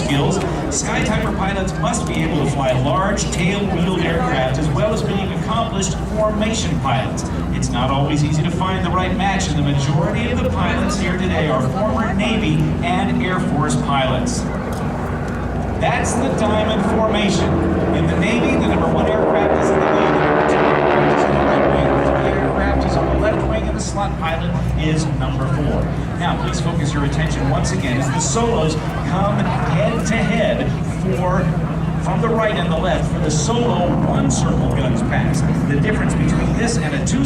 skills, SkyTyper pilots must be able to fly large tail-wheeled aircraft as well as being accomplished formation pilots. It's not always easy to find the right match, and the majority of the pilots here today are former Navy and Air Force pilots. That's the diamond formation. In the Navy, the number 1 aircraft is in the lead, the number 2 aircraft is in the right wing, the 3 aircraft is on the left wing, and the slot pilot is number 4. Now, please focus your attention once again as the solos come head-to-head from the right and the left for the solo 1 circle guns pass. The difference between this and a 2